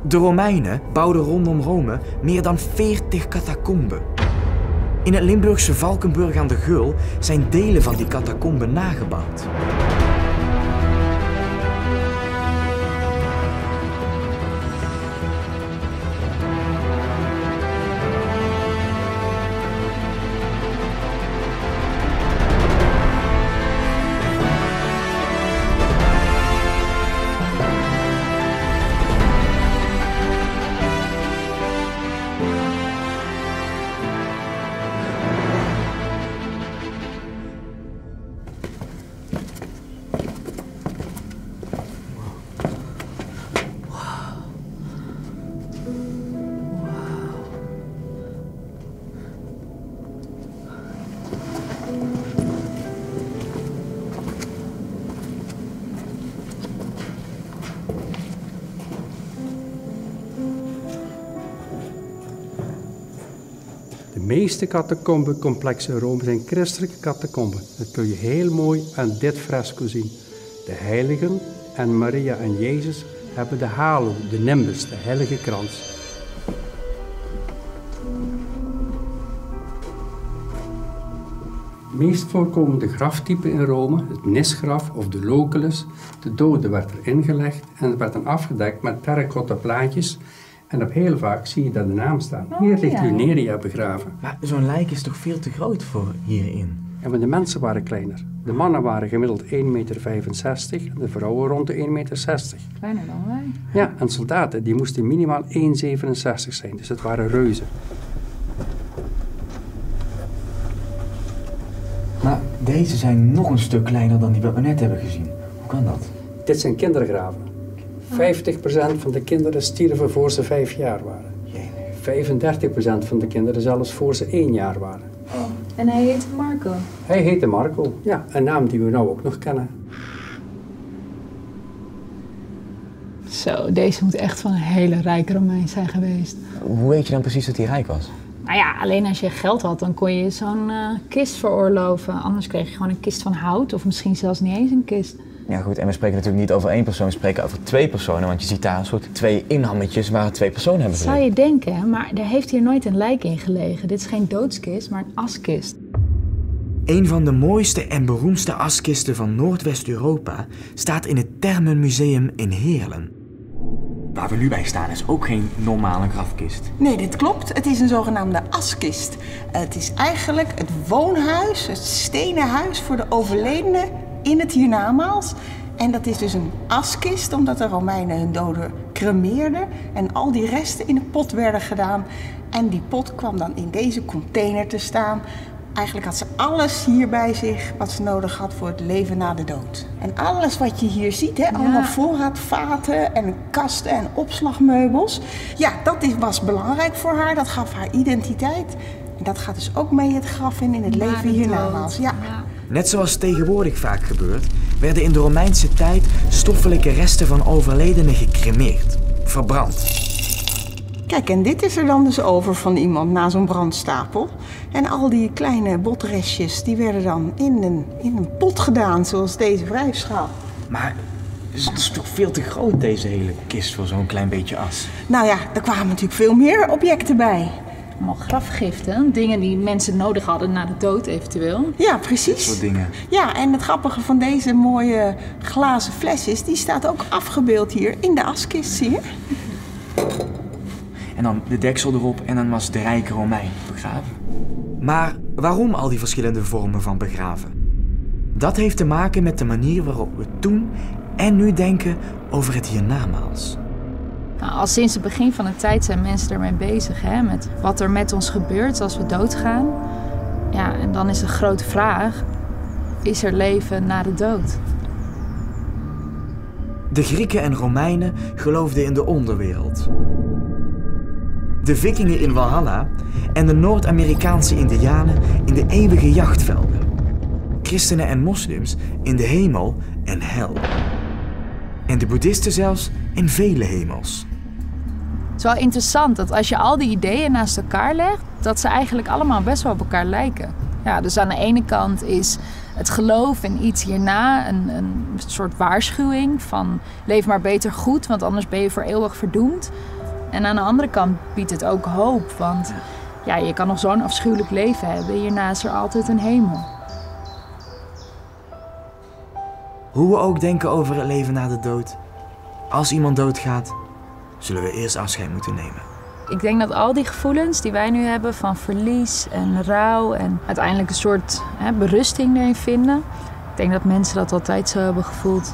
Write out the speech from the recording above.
De Romeinen bouwden rondom Rome meer dan 40 catacomben. In het Limburgse Valkenburg aan de Geul zijn delen van die catacomben nagebouwd. De meeste catacombencomplexen in Rome zijn christelijke catacomben. Dat kun je heel mooi aan dit fresco zien. De heiligen en Maria en Jezus hebben de halo, de nimbus, de heilige krans. De meest voorkomende graftype in Rome, het nisgraf of de loculus. De dode werd erin gelegd en het werd dan afgedekt met terracotta plaatjes. En op heel vaak zie je dat de naam staan. Hier ligt Luneria begraven. Maar zo'n lijk is toch veel te groot voor hierin? Ja, maar de mensen waren kleiner. De mannen waren gemiddeld 1,65 meter en de vrouwen rond de 1,60 meter. Kleiner dan wij. Ja, en soldaten die moesten minimaal 1,67 zijn, dus het waren reuzen. Maar deze zijn nog een stuk kleiner dan die wat we net hebben gezien. Hoe kan dat? Dit zijn kindergraven. 50% van de kinderen stierven voor ze 5 jaar waren. 35% van de kinderen zelfs voor ze 1 jaar waren. Oh. En hij heette Marco? Hij heette Marco, ja, een naam die we nou ook nog kennen. Zo, deze moet echt van een hele rijke Romein zijn geweest. Hoe weet je dan precies dat hij rijk was? Nou ja, alleen als je geld had, dan kon je zo'n kist veroorloven. Anders kreeg je gewoon een kist van hout of misschien zelfs niet eens een kist. Ja goed, en we spreken natuurlijk niet over 1 persoon, we spreken over 2 personen. Want je ziet daar een soort 2 inhammetjes waar 2 personen hebben gelegen. Zou je denken, maar er heeft hier nooit een lijk in gelegen. Dit is geen doodskist, maar een askist. Een van de mooiste en beroemdste askisten van Noordwest-Europa staat in het Thermenmuseum in Heerlen. Waar we nu bij staan is ook geen normale grafkist. Nee, dit klopt. Het is een zogenaamde askist. Het is eigenlijk het woonhuis, het stenen huis voor de overledenen in het hiernamaals. En dat is dus een askist, omdat de Romeinen hun doden cremeerden en al die resten in een pot werden gedaan. En die pot kwam dan in deze container te staan. Eigenlijk had ze alles hier bij zich wat ze nodig had voor het leven na de dood. En alles wat je hier ziet, hè, allemaal voorraadvaten en kasten en opslagmeubels. Ja, dat was belangrijk voor haar, dat gaf haar identiteit. En dat gaat dus ook mee het graf in het leven hiernamaals. Ja. Net zoals tegenwoordig vaak gebeurt, werden in de Romeinse tijd stoffelijke resten van overledenen gecremeerd, verbrand. Kijk, en dit is er dan dus over van iemand na zo'n brandstapel. En al die kleine botrestjes, die werden dan in een pot gedaan, zoals deze wrijfschaal. Maar het is toch veel te groot, deze hele kist, voor zo'n klein beetje as? Nou ja, er kwamen natuurlijk veel meer objecten bij. Allemaal grafgiften, dingen die mensen nodig hadden na de dood eventueel. Ja, precies. Dat soort dingen. Ja, en het grappige van deze mooie glazen flesjes, die staat ook afgebeeld hier in de askist, zie je? En dan de deksel erop en dan was de rijke Romein begraven. Maar waarom al die verschillende vormen van begraven? Dat heeft te maken met de manier waarop we toen en nu denken over het hiernamaals. Nou, al sinds het begin van de tijd zijn mensen ermee bezig, hè, met wat er met ons gebeurt als we doodgaan. Ja, en dan is de grote vraag, is er leven na de dood? De Grieken en Romeinen geloofden in de onderwereld. De Vikingen in Valhalla en de Noord-Amerikaanse Indianen in de eeuwige jachtvelden. Christenen en moslims in de hemel en hel. En de boeddhisten zelfs in vele hemels. Het is wel interessant dat als je al die ideeën naast elkaar legt, dat ze eigenlijk allemaal best wel op elkaar lijken. Ja, dus aan de ene kant is het geloof in iets hierna, een soort waarschuwing van leef maar beter goed, want anders ben je voor eeuwig verdoemd. En aan de andere kant biedt het ook hoop, want ja, je kan nog zo'n afschuwelijk leven hebben. Hierna is er altijd een hemel. Hoe we ook denken over het leven na de dood, als iemand doodgaat, zullen we eerst afscheid moeten nemen. Ik denk dat al die gevoelens die wij nu hebben van verlies en rouw en uiteindelijk een soort berusting erin vinden. Ik denk dat mensen dat altijd zo hebben gevoeld.